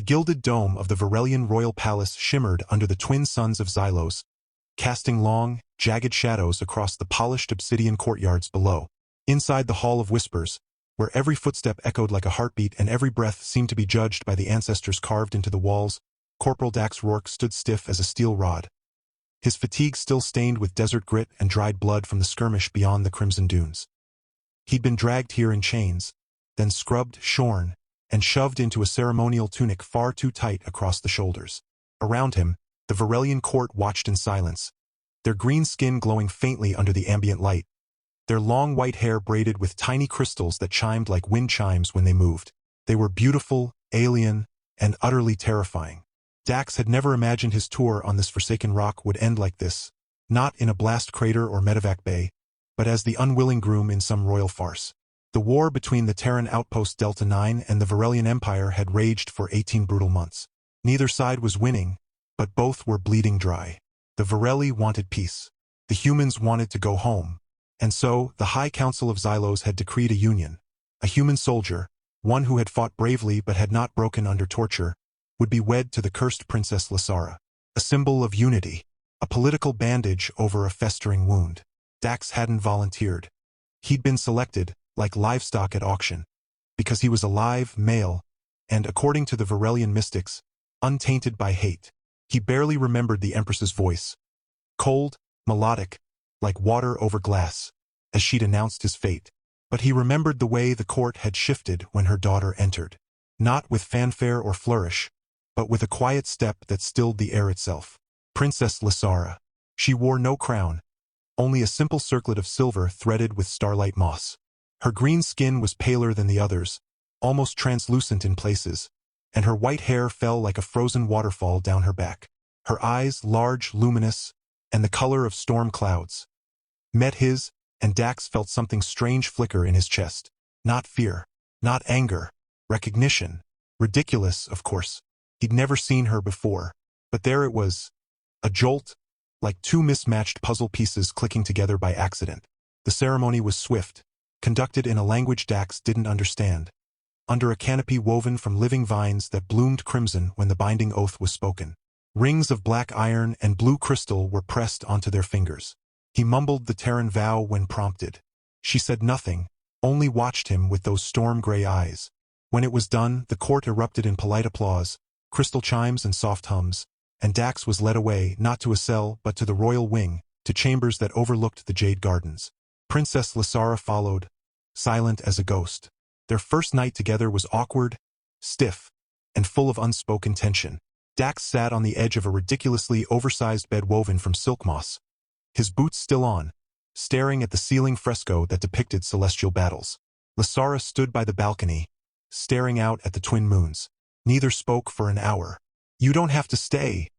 gilded dome of the Varelian royal palace shimmered under the twin suns of Xylos, casting long, jagged shadows across the polished obsidian courtyards below. Inside the Hall of Whispers, where every footstep echoed like a heartbeat and every breath seemed to be judged by the ancestors carved into the walls, Corporal Dax Rourke stood stiff as a steel rod, his fatigue still stained with desert grit and dried blood from the skirmish beyond the Crimson Dunes. He'd been dragged here in chains, then scrubbed, shorn, and shoved into a ceremonial tunic far too tight across the shoulders. Around him, the Varelian court watched in silence, their green skin glowing faintly under the ambient light, their long white hair braided with tiny crystals that chimed like wind chimes when they moved. They were beautiful, alien, and utterly terrifying. Dax had never imagined his tour on this forsaken rock would end like this, not in a blast crater or medevac bay, but as the unwilling groom in some royal farce. The war between the Terran outpost Delta 9 and the Varelian Empire had raged for 18 brutal months. Neither side was winning, but both were bleeding dry. The Vareli wanted peace. The humans wanted to go home. And so, the High Council of Xylos had decreed a union. A human soldier, one who had fought bravely but had not broken under torture, would be wed to the cursed Princess Lysara. A symbol of unity, a political bandage over a festering wound. Dax hadn't volunteered. He'd been selected, like livestock at auction, because he was alive, male, and, according to the Varelian mystics, untainted by hate. He barely remembered the Empress's voice. Cold, melodic, like water over glass, as she'd announced his fate. But he remembered the way the court had shifted when her daughter entered. Not with fanfare or flourish, but with a quiet step that stilled the air itself. Princess Lysara. She wore no crown, only a simple circlet of silver threaded with starlight moss. Her green skin was paler than the others, almost translucent in places, and her white hair fell like a frozen waterfall down her back. Her eyes, large, luminous, and the color of storm clouds, met his, and Dax felt something strange flicker in his chest. Not fear, not anger, recognition. Ridiculous, of course. He'd never seen her before, but there it was. A jolt, like two mismatched puzzle pieces clicking together by accident. The ceremony was swift, conducted in a language Dax didn't understand, under a canopy woven from living vines that bloomed crimson when the binding oath was spoken. Rings of black iron and blue crystal were pressed onto their fingers. He mumbled the Terran vow when prompted. She said nothing, only watched him with those storm-gray eyes. When it was done, the court erupted in polite applause, crystal chimes and soft hums, and Dax was led away, not to a cell, but to the royal wing, to chambers that overlooked the Jade Gardens. Princess Lysara followed, silent as a ghost. Their first night together was awkward, stiff, and full of unspoken tension. Dax sat on the edge of a ridiculously oversized bed woven from silk moss, his boots still on, staring at the ceiling fresco that depicted celestial battles. Lysara stood by the balcony, staring out at the twin moons. Neither spoke for an hour. "You don't have to stay,"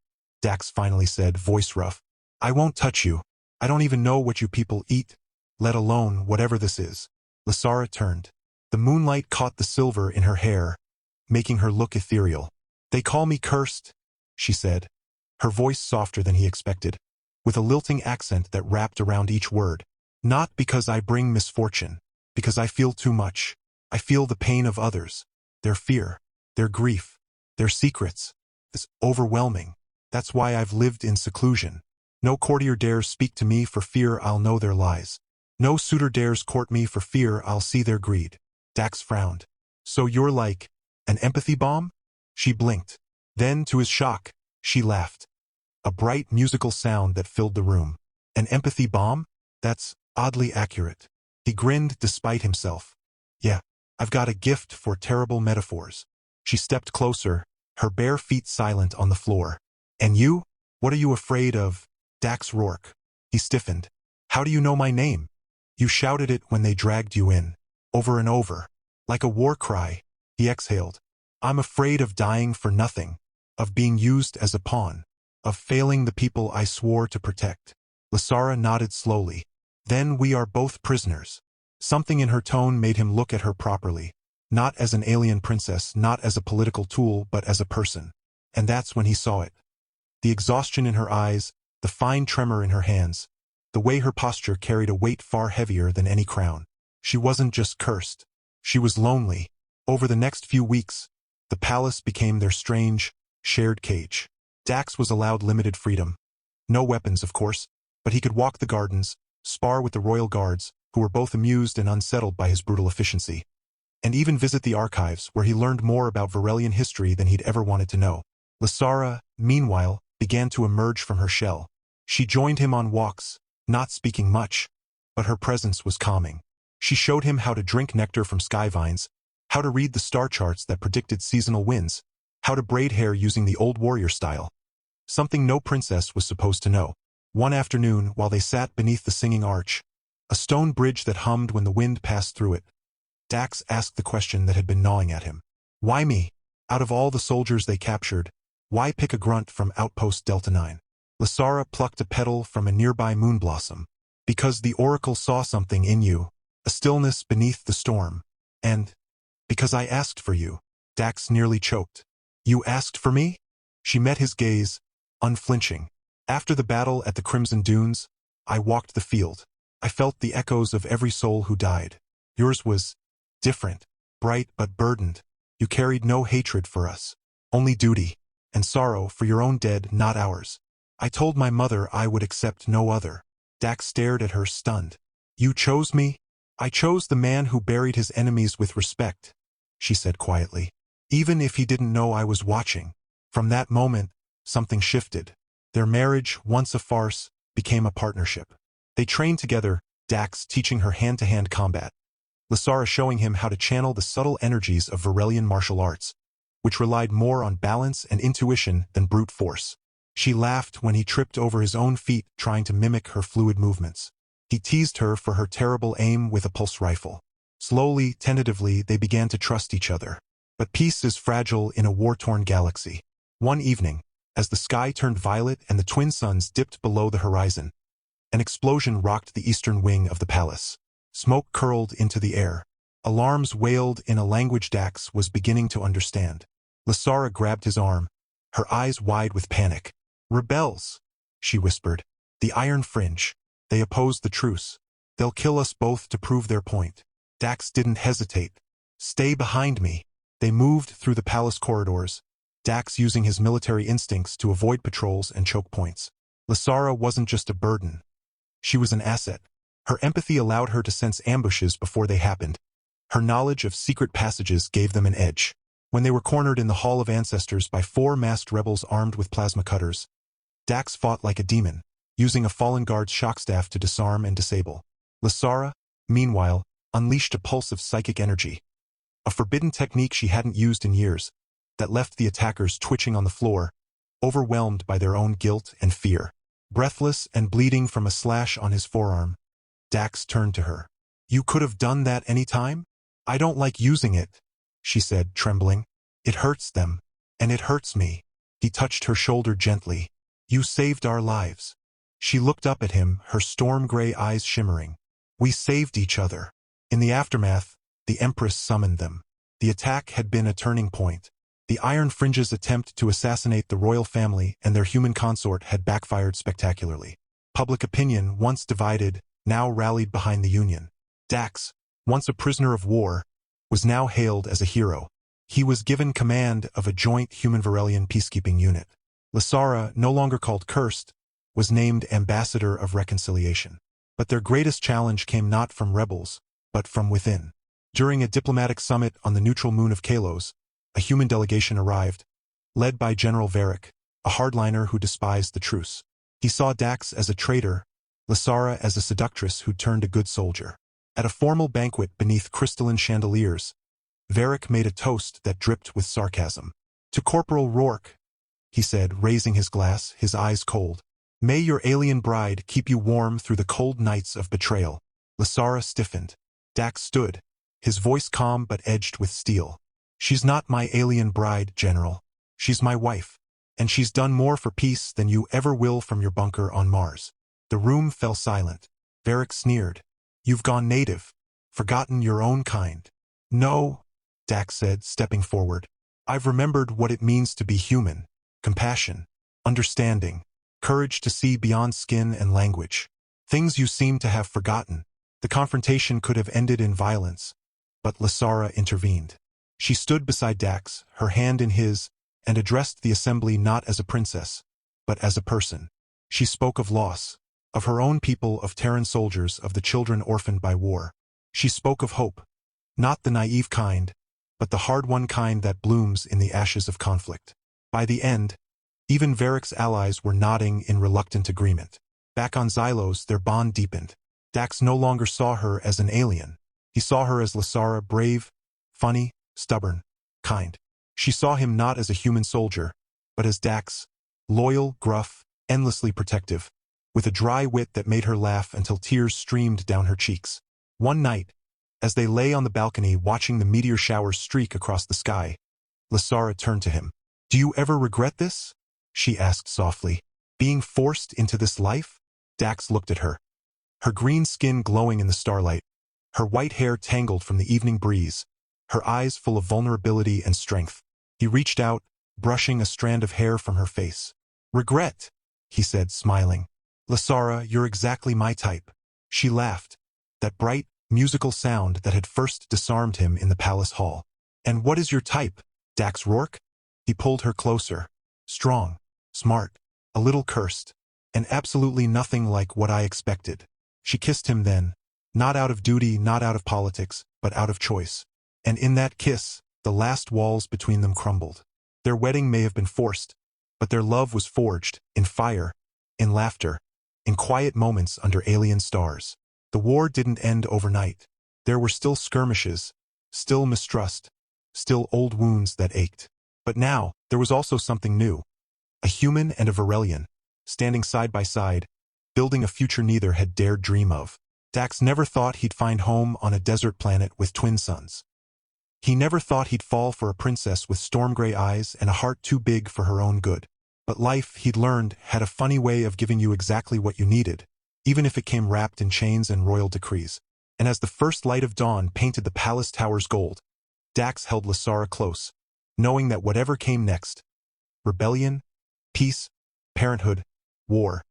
Dax finally said, voice rough. "I won't touch you. I don't even know what you people eat, let alone whatever this is." Lysara turned. The moonlight caught the silver in her hair, making her look ethereal. "They call me cursed," she said, her voice softer than he expected, with a lilting accent that wrapped around each word. "Not because I bring misfortune, because I feel too much. I feel the pain of others, their fear, their grief, their secrets. It's overwhelming. That's why I've lived in seclusion. No courtier dares speak to me for fear I'll know their lies. No suitor dares court me for fear I'll see their greed." Dax frowned. "So you're like an empathy bomb?" She blinked. Then, to his shock, she laughed. A bright musical sound that filled the room. "An empathy bomb? That's oddly accurate." He grinned despite himself. "Yeah, I've got a gift for terrible metaphors." She stepped closer, her bare feet silent on the floor. "And you? What are you afraid of?" Dax Rourke. He stiffened. "How do you know my name?" "You shouted it when they dragged you in. Over and over. Like a war cry." He exhaled. "I'm afraid of dying for nothing. Of being used as a pawn. Of failing the people I swore to protect." Lysara nodded slowly. "Then we are both prisoners." Something in her tone made him look at her properly. Not as an alien princess, not as a political tool, but as a person. And that's when he saw it. The exhaustion in her eyes, the fine tremor in her hands, the way her posture carried a weight far heavier than any crown. She wasn't just cursed. She was lonely. Over the next few weeks, the The palace became their strange, shared cage. Dax was allowed limited freedom. No weapons, of course, but he could walk the gardens, spar with the royal guards, who were both amused and unsettled by his brutal efficiency, and even visit the archives, where he learned more about Varelian history than he'd ever wanted to know. Lysara, meanwhile, began to emerge from her shell. She joined him on walks, not speaking much, but her presence was calming. She showed him how to drink nectar from sky vines, how to read the star charts that predicted seasonal winds, how to braid hair using the old warrior style. Something no princess was supposed to know. One afternoon, while they sat beneath the singing arch, a stone bridge that hummed when the wind passed through it, Dax asked the question that had been gnawing at him. Why me? Out of all the soldiers they captured, why pick a grunt from Outpost Delta 9? Lysara plucked a petal from a nearby moonblossom. Because the oracle saw something in you, a stillness beneath the storm, and because I asked for you. Dax nearly choked. You asked for me? She met his gaze, unflinching. After the battle at the Crimson Dunes, I walked the field. I felt the echoes of every soul who died. Yours was different, bright but burdened. You carried no hatred for us, only duty, and sorrow for your own dead, not ours. I told my mother I would accept no other. Dax stared at her, stunned. You chose me? I chose the man who buried his enemies with respect, she said quietly, even if he didn't know I was watching. From that moment, something shifted. Their marriage, once a farce, became a partnership. They trained together, Dax teaching her hand-to-hand combat, Lysara showing him how to channel the subtle energies of Varelian martial arts, which relied more on balance and intuition than brute force. She laughed when he tripped over his own feet trying to mimic her fluid movements. He teased her for her terrible aim with a pulse rifle. Slowly, tentatively, they began to trust each other. But peace is fragile in a war-torn galaxy. One evening, as the sky turned violet and the twin suns dipped below the horizon, an explosion rocked the eastern wing of the palace. Smoke curled into the air. Alarms wailed in a language Dax was beginning to understand. Lysara grabbed his arm, her eyes wide with panic. Rebels, she whispered. The Iron Fringe. They opposed the truce. They'll kill us both to prove their point. Dax didn't hesitate. Stay behind me. They moved through the palace corridors, Dax using his military instincts to avoid patrols and choke points. Lysara wasn't just a burden. She was an asset. Her empathy allowed her to sense ambushes before they happened. Her knowledge of secret passages gave them an edge. When they were cornered in the Hall of Ancestors by 4 masked rebels armed with plasma cutters, Dax fought like a demon, using a fallen guard's shock staff to disarm and disable. Lysara, meanwhile, unleashed a pulse of psychic energy, a forbidden technique she hadn't used in years, that left the attackers twitching on the floor, overwhelmed by their own guilt and fear. Breathless and bleeding from a slash on his forearm, Dax turned to her. You could have done that any time? I don't like using it, she said, trembling. It hurts them, and it hurts me. He touched her shoulder gently. You saved our lives. She looked up at him, her storm-gray eyes shimmering. We saved each other. In the aftermath, the Empress summoned them. The attack had been a turning point. The Iron Fringe's attempt to assassinate the royal family and their human consort had backfired spectacularly. Public opinion, once divided, now rallied behind the Union. Dax, once a prisoner of war, was now hailed as a hero. He was given command of a joint human-Varelian peacekeeping unit. Lysara, no longer called Cursed, was named Ambassador of Reconciliation. But their greatest challenge came not from rebels, but from within. During a diplomatic summit on the neutral moon of Kalos, a human delegation arrived, led by General Varric, a hardliner who despised the truce. He saw Dax as a traitor, Lysara as a seductress who turned a good soldier. At a formal banquet beneath crystalline chandeliers, Varric made a toast that dripped with sarcasm. To Corporal Rourke, he said, raising his glass, his eyes cold. May your alien bride keep you warm through the cold nights of betrayal. Lysara stiffened. Dax stood, his voice calm but edged with steel. She's not my alien bride, General. She's my wife. And she's done more for peace than you ever will from your bunker on Mars. The room fell silent. Varric sneered. You've gone native, forgotten your own kind. No, Dax said, stepping forward. I've remembered what it means to be human. Compassion, understanding, courage to see beyond skin and language. Things you seem to have forgotten. The confrontation could have ended in violence, but Lysara intervened. She stood beside Dax, her hand in his, and addressed the assembly not as a princess, but as a person. She spoke of loss, of her own people, of Terran soldiers, of the children orphaned by war. She spoke of hope, not the naive kind, but the hard-won kind that blooms in the ashes of conflict. By the end, even Varric's allies were nodding in reluctant agreement. Back on Xylos, their bond deepened. Dax no longer saw her as an alien. He saw her as Lysara, brave, funny, stubborn, kind. She saw him not as a human soldier, but as Dax, loyal, gruff, endlessly protective, with a dry wit that made her laugh until tears streamed down her cheeks. One night, as they lay on the balcony watching the meteor showers streak across the sky, Lysara turned to him. "Do you ever regret this?" she asked softly. "Being forced into this life?" Dax looked at her. Her green skin glowing in the starlight, her white hair tangled from the evening breeze, her eyes full of vulnerability and strength. He reached out, brushing a strand of hair from her face. "Regret," he said, smiling. "Lysara, you're exactly my type." She laughed, that bright, musical sound that had first disarmed him in the palace hall. "And what is your type, Dax Rourke?" He pulled her closer. "Strong, smart, a little cursed, and absolutely nothing like what I expected." She kissed him then, not out of duty, not out of politics, but out of choice. And in that kiss, the last walls between them crumbled. Their wedding may have been forced, but their love was forged, in fire, in laughter, in quiet moments under alien stars. The war didn't end overnight. There were still skirmishes, still mistrust, still old wounds that ached. But now, there was also something new. A human and a Varelian, standing side by side, building a future neither had dared dream of. Dax never thought he'd find home on a desert planet with twin suns. He never thought he'd fall for a princess with storm-gray eyes and a heart too big for her own good. But life, he'd learned, had a funny way of giving you exactly what you needed, even if it came wrapped in chains and royal decrees. And as the first light of dawn painted the palace towers gold, Dax held Lysara close, knowing that whatever came next, rebellion, peace, parenthood, war,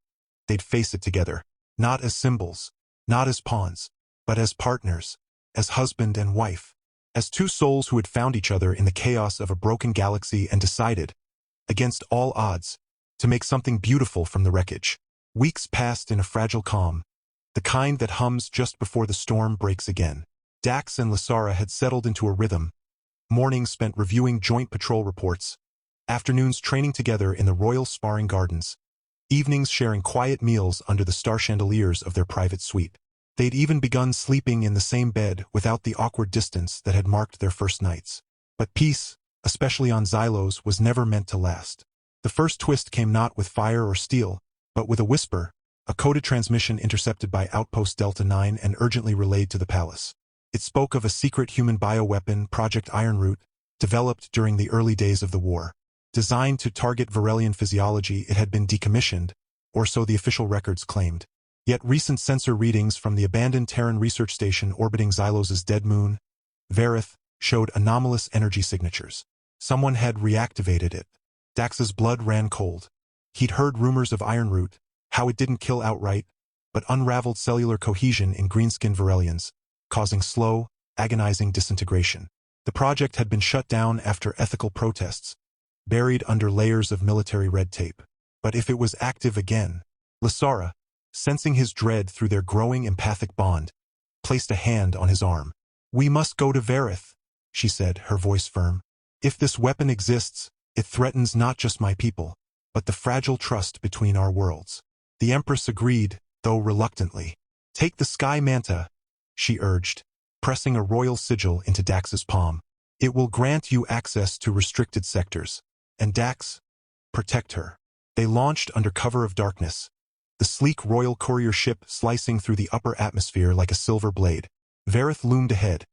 they'd face it together, not as symbols, not as pawns, but as partners, as husband and wife, as two souls who had found each other in the chaos of a broken galaxy and decided, against all odds, to make something beautiful from the wreckage. Weeks passed in a fragile calm, the kind that hums just before the storm breaks again. Dax and Lysara had settled into a rhythm, mornings spent reviewing joint patrol reports, afternoons training together in the royal sparring gardens, evenings sharing quiet meals under the star chandeliers of their private suite. They'd even begun sleeping in the same bed without the awkward distance that had marked their first nights. But peace, especially on Xylos, was never meant to last. The first twist came not with fire or steel, but with a whisper, a coded transmission intercepted by Outpost Delta 9 and urgently relayed to the palace. It spoke of a secret human bioweapon, Project Ironroot, developed during the early days of the war. Designed to target Varelian physiology, it had been decommissioned, or so the official records claimed. Yet recent sensor readings from the abandoned Terran research station orbiting Xylos's dead moon, Varith, showed anomalous energy signatures. Someone had reactivated it. Dax's blood ran cold. He'd heard rumors of Ironroot, how it didn't kill outright, but unraveled cellular cohesion in green-skinned Varelians, causing slow, agonizing disintegration. The project had been shut down after ethical protests, buried under layers of military red tape. But if it was active again, Lysara, sensing his dread through their growing empathic bond, placed a hand on his arm. "We must go to Varith," she said, her voice firm. "If this weapon exists, it threatens not just my people, but the fragile trust between our worlds." The Empress agreed, though reluctantly. "Take the Sky Manta," she urged, pressing a royal sigil into Dax's palm. "It will grant you access to restricted sectors. And Dax, protect her." They launched under cover of darkness, the sleek royal courier ship slicing through the upper atmosphere like a silver blade. Varith loomed ahead,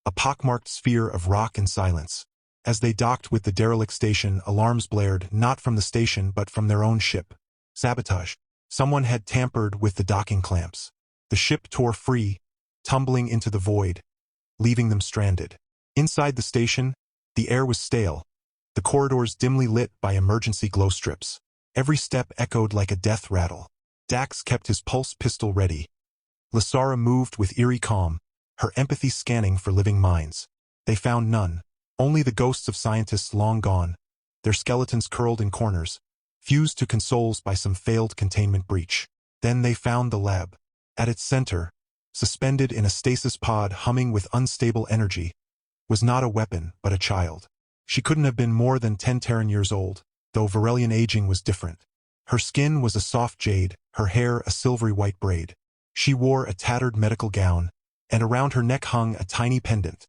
a pockmarked sphere of rock and silence. As they docked with the derelict station, alarms blared, not from the station but from their own ship. Sabotage. Someone had tampered with the docking clamps. The ship tore free, tumbling into the void, leaving them stranded. Inside the station, the air was stale, the corridors dimly lit by emergency glow strips. Every step echoed like a death rattle. Dax kept his pulse pistol ready. Lysara moved with eerie calm, her empathy scanning for living minds. They found none. Only the ghosts of scientists long gone, their skeletons curled in corners, fused to consoles by some failed containment breach. Then they found the lab. At its center, suspended in a stasis pod humming with unstable energy, was not a weapon, but a child. She couldn't have been more than 10 Terran years old, though Varelian aging was different. Her skin was a soft jade, her hair a silvery white braid. She wore a tattered medical gown, and around her neck hung a tiny pendant,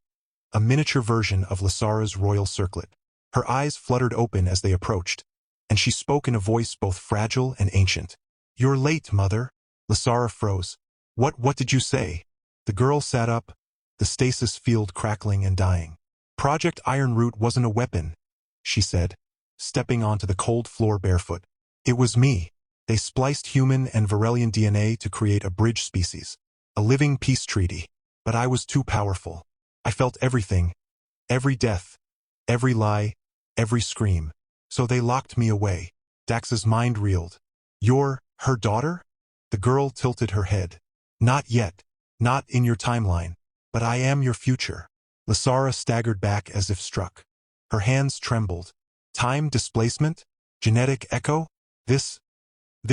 a miniature version of Lysara's royal circlet. Her eyes fluttered open as they approached, and she spoke in a voice both fragile and ancient. "You're late, mother." Lysara froze. What did you say?" The girl sat up, the stasis field crackling and dying. "Project Ironroot wasn't a weapon," she said, stepping onto the cold floor barefoot. "It was me. They spliced human and Varelian DNA to create a bridge species, a living peace treaty. But I was too powerful. I felt everything, every death, every lie, every scream. So they locked me away." Dax's mind reeled. "You're her daughter?" The girl tilted her head. "Not yet. Not in your timeline. But I am your future." Lysara staggered back as if struck. Her hands trembled. "Time displacement? Genetic echo? This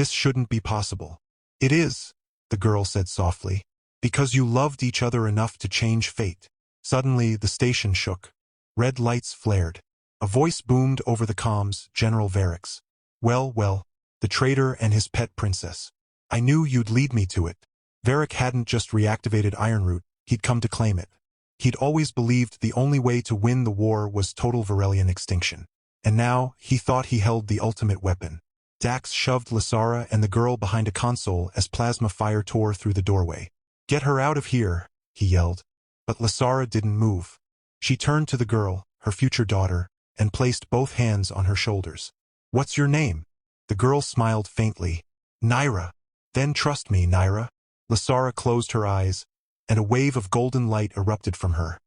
shouldn't be possible." "It is," the girl said softly, "because you loved each other enough to change fate." Suddenly, the station shook. Red lights flared. A voice boomed over the comms, General Varrick's. Well, the traitor and his pet princess. I knew you'd lead me to it." Varrick hadn't just reactivated Ironroot, he'd come to claim it. He'd always believed the only way to win the war was total Varelian extinction. And now, he thought he held the ultimate weapon. Dax shoved Lysara and the girl behind a console as plasma fire tore through the doorway. "Get her out of here," he yelled. But Lysara didn't move. She turned to the girl, her future daughter, and placed both hands on her shoulders. "What's your name?" The girl smiled faintly. "Naira." "Then trust me, Naira." Lysara closed her eyes, and a wave of golden light erupted from her.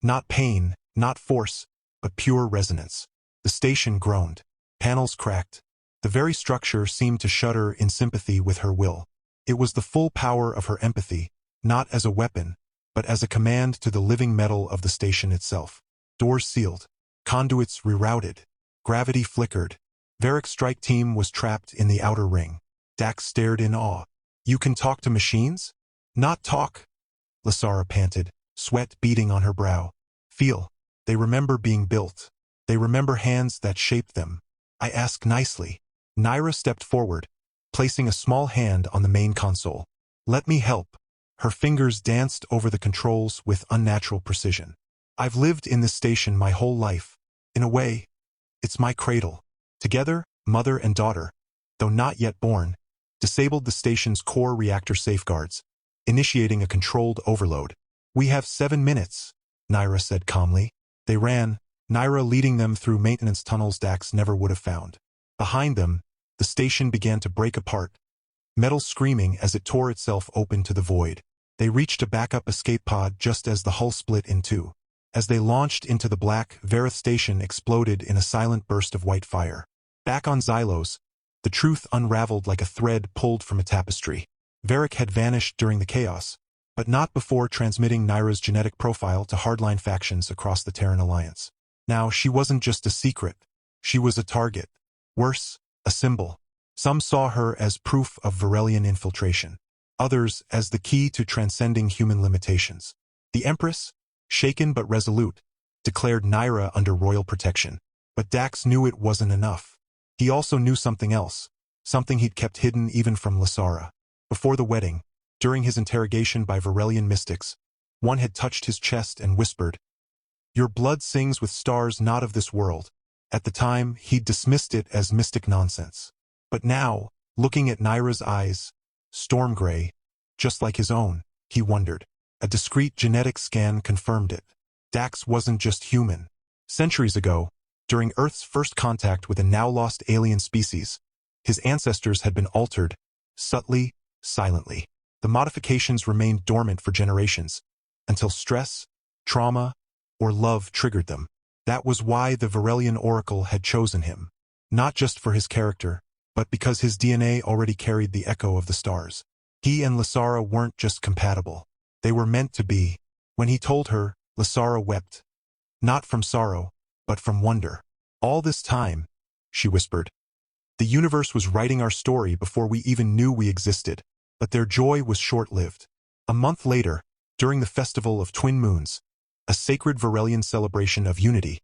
Not pain, not force, but pure resonance. The station groaned. Panels cracked. The very structure seemed to shudder in sympathy with her will. It was the full power of her empathy, not as a weapon, but as a command to the living metal of the station itself. Doors sealed. Conduits rerouted. Gravity flickered. Varrick's strike team was trapped in the outer ring. Dax stared in awe. "You can talk to machines?" "Not talk," Lysara panted, sweat beading on her brow. "Feel. They remember being built. They remember hands that shaped them. I ask nicely." Naira stepped forward, placing a small hand on the main console. "Let me help." Her fingers danced over the controls with unnatural precision. "I've lived in this station my whole life. In a way, it's my cradle." Together, mother and daughter, though not yet born, disabled the station's core reactor safeguards, initiating a controlled overload. "We have 7 minutes," Naira said calmly. They ran, Naira leading them through maintenance tunnels Dax never would have found. Behind them, the station began to break apart, metal screaming as it tore itself open to the void. They reached a backup escape pod just as the hull split in two. As they launched into the black, Varith station exploded in a silent burst of white fire. Back on Xylos, the truth unraveled like a thread pulled from a tapestry. Varrick had vanished during the chaos, but not before transmitting Naira's genetic profile to hardline factions across the Terran Alliance. Now, she wasn't just a secret. She was a target. Worse, a symbol. Some saw her as proof of Varelian infiltration. Others as the key to transcending human limitations. The Empress, shaken but resolute, declared Naira under royal protection. But Dax knew it wasn't enough. He also knew something else, something he'd kept hidden even from Lysara. Before the wedding, during his interrogation by Varelian mystics, one had touched his chest and whispered, "Your blood sings with stars not of this world." At the time, he'd dismissed it as mystic nonsense. But now, looking at Naira's eyes, storm gray, just like his own, he wondered. A discreet genetic scan confirmed it. Dax wasn't just human. Centuries ago, during Earth's first contact with a now-lost alien species, his ancestors had been altered, subtly, silently. The modifications remained dormant for generations, until stress, trauma, or love triggered them. That was why the Varelian Oracle had chosen him. Not just for his character, but because his DNA already carried the echo of the stars. He and Lysara weren't just compatible. They were meant to be. When he told her, Lysara wept. Not from sorrow, but from wonder. All this time, she whispered, the universe was writing our story before we even knew we existed. But their joy was short-lived. A month later, during the Festival of Twin Moons, a sacred Varelian celebration of unity,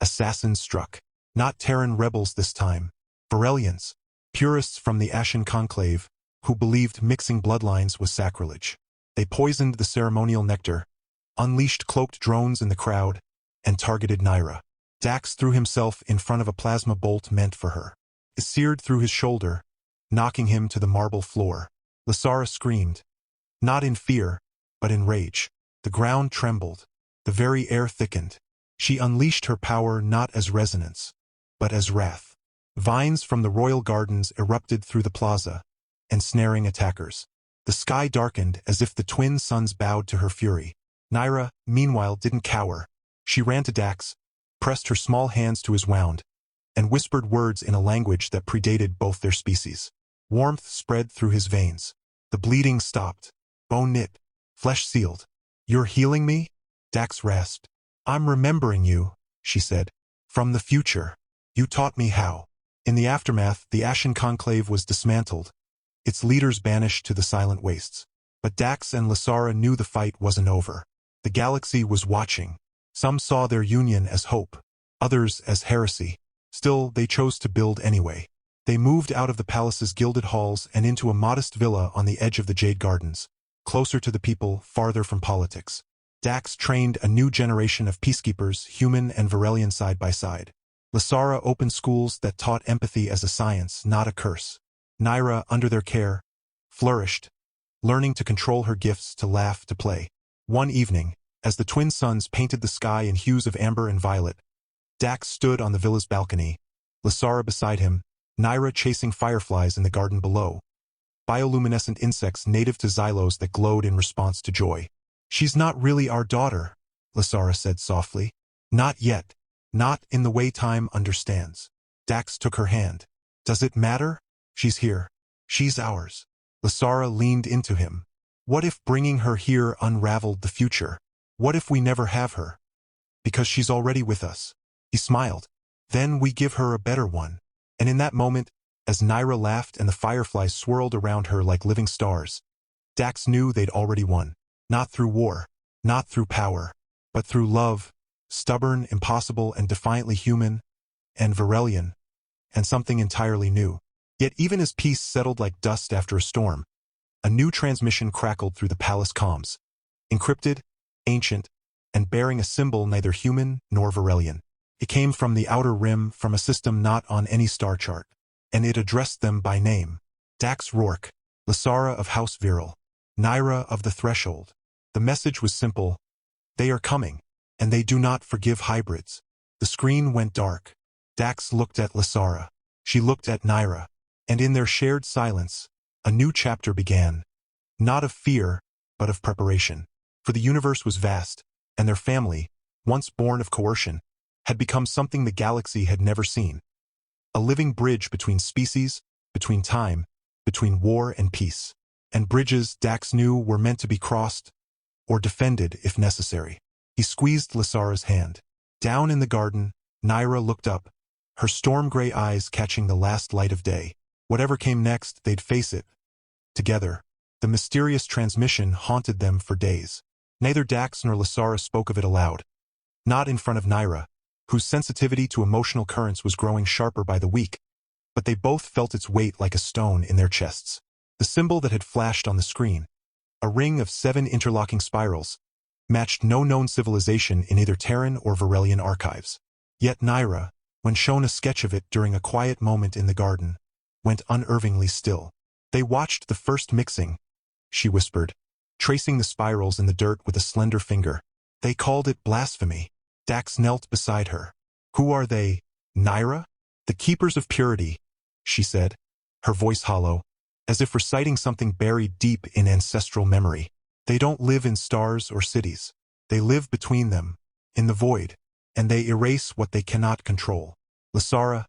assassins struck. Not Terran rebels this time. Varelians, purists from the Ashen Conclave, who believed mixing bloodlines was sacrilege. They poisoned the ceremonial nectar, unleashed cloaked drones in the crowd, and targeted Naira. Dax threw himself in front of a plasma bolt meant for her. It seared through his shoulder, knocking him to the marble floor. Lysara screamed, not in fear, but in rage. The ground trembled. The very air thickened. She unleashed her power not as resonance, but as wrath. Vines from the royal gardens erupted through the plaza, ensnaring attackers. The sky darkened as if the twin suns bowed to her fury. Naira, meanwhile, didn't cower. She ran to Dax, pressed her small hands to his wound, and whispered words in a language that predated both their species. Warmth spread through his veins. The bleeding stopped. Bone knit. Flesh sealed. You're healing me? Dax rasped. I'm remembering you, she said. From the future. You taught me how. In the aftermath, the Ashen Conclave was dismantled, its leaders banished to the silent wastes. But Dax and Lysara knew the fight wasn't over. The galaxy was watching. Some saw their union as hope, others as heresy. Still, they chose to build anyway. They moved out of the palace's gilded halls and into a modest villa on the edge of the Jade Gardens, closer to the people, farther from politics. Dax trained a new generation of peacekeepers, human and Varelian side by side. Lysara opened schools that taught empathy as a science, not a curse. Naira, under their care, flourished, learning to control her gifts, to laugh, to play. One evening, as the twin suns painted the sky in hues of amber and violet, Dax stood on the villa's balcony, Lysara beside him, Naira chasing fireflies in the garden below, bioluminescent insects native to Xylos that glowed in response to joy. She's not really our daughter, Lysara said softly. Not yet. Not in the way time understands. Dax took her hand. Does it matter? She's here. She's ours. Lysara leaned into him. What if bringing her here unraveled the future? What if we never have her? Because she's already with us. He smiled. Then we give her a better one. And in that moment, as Naira laughed and the fireflies swirled around her like living stars, Dax knew they'd already won. Not through war, not through power, but through love, stubborn, impossible, and defiantly human, and Varelian, and something entirely new. Yet even as peace settled like dust after a storm, a new transmission crackled through the palace comms, encrypted, ancient, and bearing a symbol neither human nor Varelian. It came from the outer rim, from a system not on any star chart, and it addressed them by name. Dax Rourke, Lysara of House Viral, Naira of the Threshold. The message was simple. They are coming, and they do not forgive hybrids. The screen went dark. Dax looked at Lysara. She looked at Naira. And in their shared silence, a new chapter began. Not of fear, but of preparation. For the universe was vast, and their family, once born of coercion, had become something the galaxy had never seen. A living bridge between species, between time, between war and peace. And bridges, Dax knew, were meant to be crossed, or defended if necessary. He squeezed Lysara's hand. Down in the garden, Naira looked up, her storm-gray eyes catching the last light of day. Whatever came next, they'd face it. Together. The mysterious transmission haunted them for days. Neither Dax nor Lysara spoke of it aloud. Not in front of Naira, whose sensitivity to emotional currents was growing sharper by the week, but they both felt its weight like a stone in their chests. The symbol that had flashed on the screen, a ring of 7 interlocking spirals, matched no known civilization in either Terran or Varelian archives. Yet Naira, when shown a sketch of it during a quiet moment in the garden, went unnervingly still. They watched the first mixing, she whispered, tracing the spirals in the dirt with a slender finger. They called it blasphemy. Dax knelt beside her. Who are they, Naira? The keepers of purity, she said, her voice hollow, as if reciting something buried deep in ancestral memory. They don't live in stars or cities. They live between them, in the void, and they erase what they cannot control. Lysara,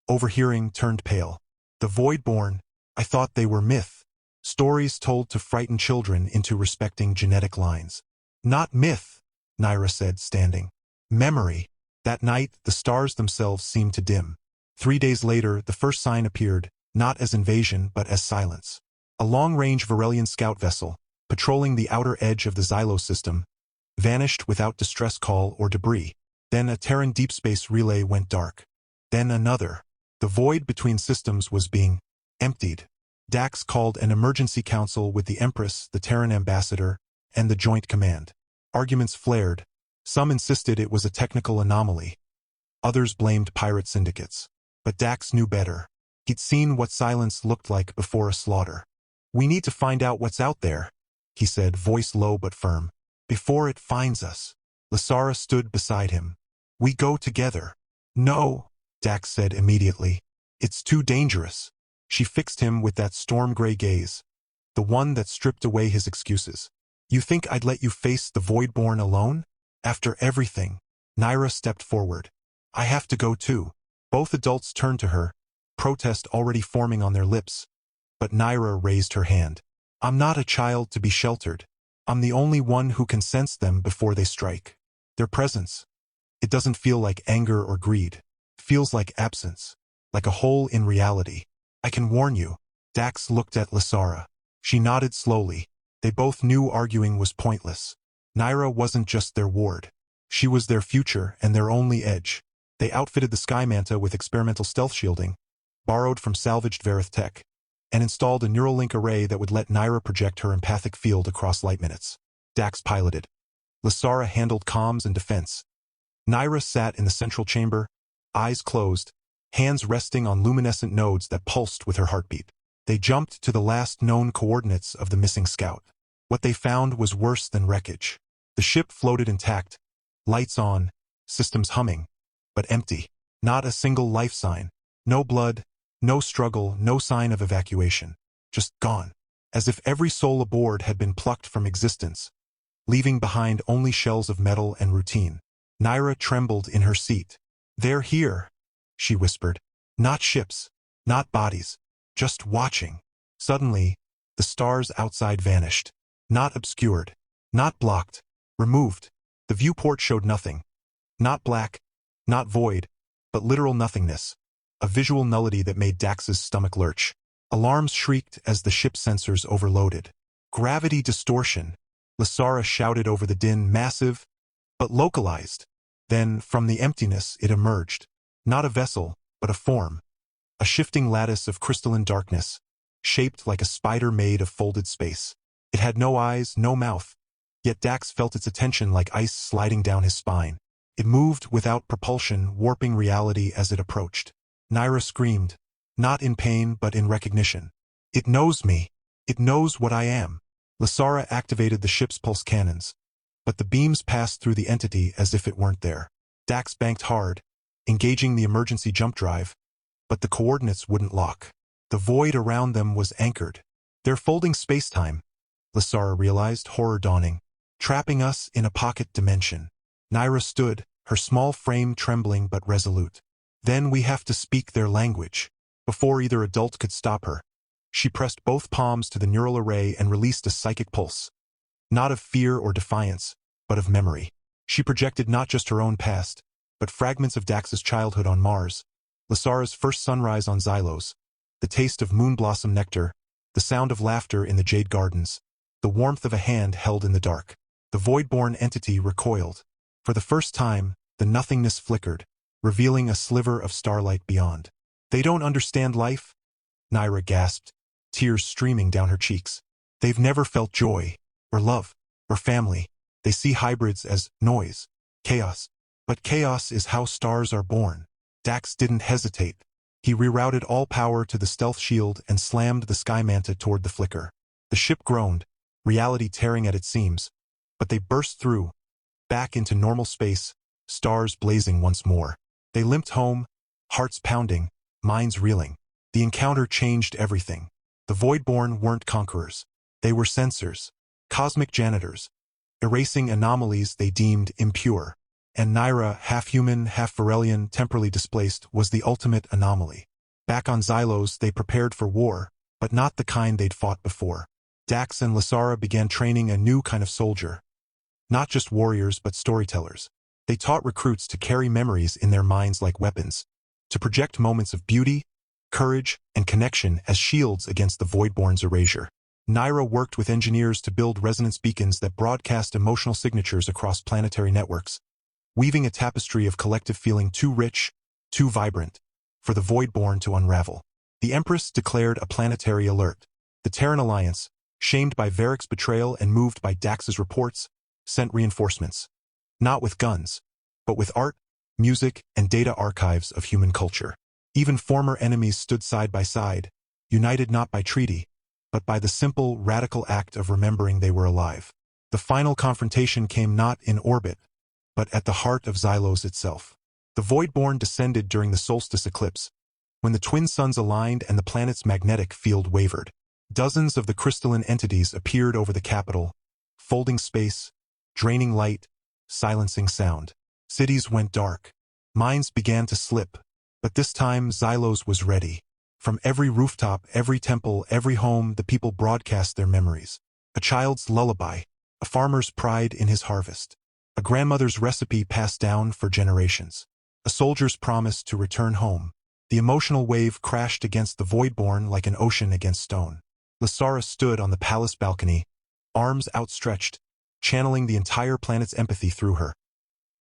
overhearing, turned pale. The void-born, I thought they were myth. Stories told to frighten children into respecting genetic lines. Not myth, Naira said, standing. Memory. That night, the stars themselves seemed to dim. 3 days later, the first sign appeared, not as invasion but as silence. A long-range Varelian scout vessel, patrolling the outer edge of the Xylos system, vanished without distress call or debris. Then a Terran deep space relay went dark. Then another. The void between systems was being emptied. Dax called an emergency council with the Empress, the Terran ambassador, and the Joint Command. Arguments flared. Some insisted it was a technical anomaly. Others blamed pirate syndicates. But Dax knew better. He'd seen what silence looked like before a slaughter. "We need to find out what's out there," he said, voice low but firm. "Before it finds us." Lysara stood beside him. "We go together." "No," Dax said immediately. "It's too dangerous." She fixed him with that storm-gray gaze, the one that stripped away his excuses. "You think I'd let you face the Voidborn alone? After everything?" Naira stepped forward. "I have to go too." Both adults turned to her, protest already forming on their lips. But Naira raised her hand. "I'm not a child to be sheltered. I'm the only one who can sense them before they strike. Their presence. It doesn't feel like anger or greed. It feels like absence. Like a hole in reality. I can warn you." Dax looked at Lysara. She nodded slowly. They both knew arguing was pointless. Naira wasn't just their ward. She was their future and their only edge. They outfitted the Sky Manta with experimental stealth shielding, borrowed from salvaged Verith tech, and installed a neural link array that would let Naira project her empathic field across light minutes. Dax piloted. Lysara handled comms and defense. Naira sat in the central chamber, eyes closed, hands resting on luminescent nodes that pulsed with her heartbeat. They jumped to the last known coordinates of the missing scout. What they found was worse than wreckage. The ship floated intact, lights on, systems humming, but empty. Not a single life sign. No blood, no struggle, no sign of evacuation. Just gone. As if every soul aboard had been plucked from existence, leaving behind only shells of metal and routine. Naira trembled in her seat. "They're here," she whispered. "Not ships, not bodies, just watching." Suddenly, the stars outside vanished. Not obscured, not blocked, removed. The viewport showed nothing. Not black, not void, but literal nothingness. A visual nullity that made Dax's stomach lurch. Alarms shrieked as the ship's sensors overloaded. "Gravity distortion," Lysara shouted over the din, massive, but localized. Then, from the emptiness, it emerged. Not a vessel, but a form. A shifting lattice of crystalline darkness, shaped like a spider made of folded space. It had no eyes, no mouth, yet Dax felt its attention like ice sliding down his spine. It moved without propulsion, warping reality as it approached. Naira screamed, not in pain but in recognition. "It knows me. It knows what I am." Lysara activated the ship's pulse cannons, but the beams passed through the entity as if it weren't there. Dax banked hard, engaging the emergency jump drive, but the coordinates wouldn't lock. The void around them was anchored. "They're folding space-time," Lysara realized, horror dawning, "trapping us in a pocket dimension." Naira stood, her small frame trembling but resolute. "Then we have to speak their language." Before either adult could stop her, she pressed both palms to the neural array and released a psychic pulse. Not of fear or defiance, but of memory. She projected not just her own past, but fragments of Dax's childhood on Mars, Lysara's first sunrise on Xylos, the taste of moonblossom nectar, the sound of laughter in the Jade Gardens, the warmth of a hand held in the dark. The void-born entity recoiled. For the first time, the nothingness flickered, revealing a sliver of starlight beyond. "They don't understand life?" Naira gasped, tears streaming down her cheeks. "They've never felt joy, or love, or family. They see hybrids as noise, chaos. But chaos is how stars are born." Dax didn't hesitate. He rerouted all power to the stealth shield and slammed the Sky Manta toward the flicker. The ship groaned, reality tearing at its seams, but they burst through, back into normal space, stars blazing once more. They limped home, hearts pounding, minds reeling. The encounter changed everything. The Voidborn weren't conquerors. They were censors, cosmic janitors, erasing anomalies they deemed impure. And Naira, half-human, half-Varelian, temporally displaced, was the ultimate anomaly. Back on Xylos, they prepared for war, but not the kind they'd fought before. Dax and Lysara began training a new kind of soldier. Not just warriors, but storytellers. They taught recruits to carry memories in their minds like weapons, to project moments of beauty, courage, and connection as shields against the Voidborn's erasure. Naira worked with engineers to build resonance beacons that broadcast emotional signatures across planetary networks, weaving a tapestry of collective feeling too rich, too vibrant, for the Voidborn to unravel. The Empress declared a planetary alert. The Terran Alliance, shamed by Varric's betrayal and moved by Dax's reports, sent reinforcements. Not with guns, but with art, music, and data archives of human culture. Even former enemies stood side by side, united not by treaty, but by the simple, radical act of remembering they were alive. The final confrontation came not in orbit, but at the heart of Xylos itself. The Voidborn descended during the solstice eclipse, when the twin suns aligned and the planet's magnetic field wavered. Dozens of the crystalline entities appeared over the capital, folding space, draining light, silencing sound. Cities went dark. Minds began to slip, but this time Xylos was ready. From every rooftop, every temple, every home, the people broadcast their memories. A child's lullaby, a farmer's pride in his harvest, a grandmother's recipe passed down for generations, a soldier's promise to return home. The emotional wave crashed against the Voidborn like an ocean against stone. Lysara stood on the palace balcony, arms outstretched, channeling the entire planet's empathy through her.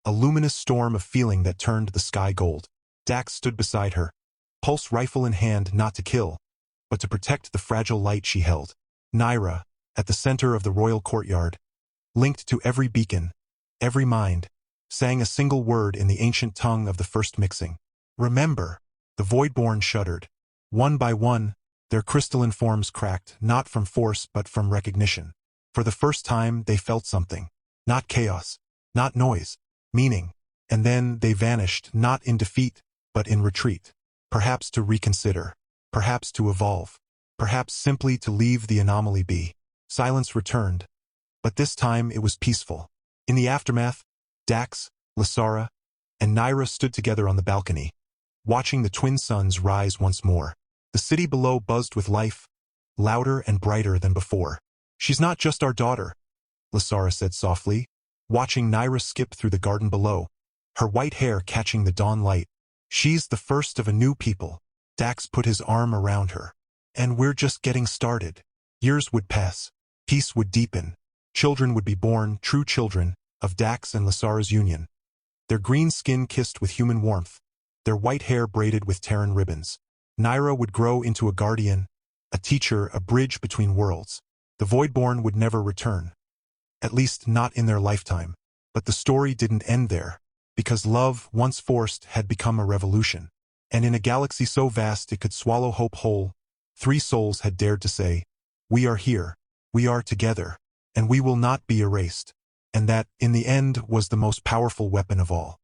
A luminous storm of feeling that turned the sky gold. Dax stood beside her, pulse rifle in hand, not to kill, but to protect the fragile light she held. Naira, at the center of the royal courtyard, linked to every beacon, every mind, sang a single word in the ancient tongue of the first mixing. Remember. The Voidborn shuddered. One by one, their crystalline forms cracked, not from force but from recognition. For the first time, they felt something. Not chaos, not noise, meaning. And then they vanished, not in defeat, but in retreat. Perhaps to reconsider, perhaps to evolve, perhaps simply to leave the anomaly be. Silence returned, but this time it was peaceful. In the aftermath, Dax, Lysara, and Naira stood together on the balcony, watching the twin suns rise once more. The city below buzzed with life, louder and brighter than before. She's not just our daughter, Lysara said softly, watching Naira skip through the garden below, her white hair catching the dawn light. She's the first of a new people. Dax put his arm around her. And we're just getting started. Years would pass. Peace would deepen. Children would be born, true children, of Dax and Lysara's union. Their green skin kissed with human warmth, their white hair braided with Terran ribbons. Naira would grow into a guardian, a teacher, a bridge between worlds. The Voidborn would never return. At least not in their lifetime. But the story didn't end there, because love, once forced, had become a revolution. And in a galaxy so vast it could swallow hope whole, 3 souls had dared to say, "We are here, we are together, and we will not be erased." And that, in the end, was the most powerful weapon of all.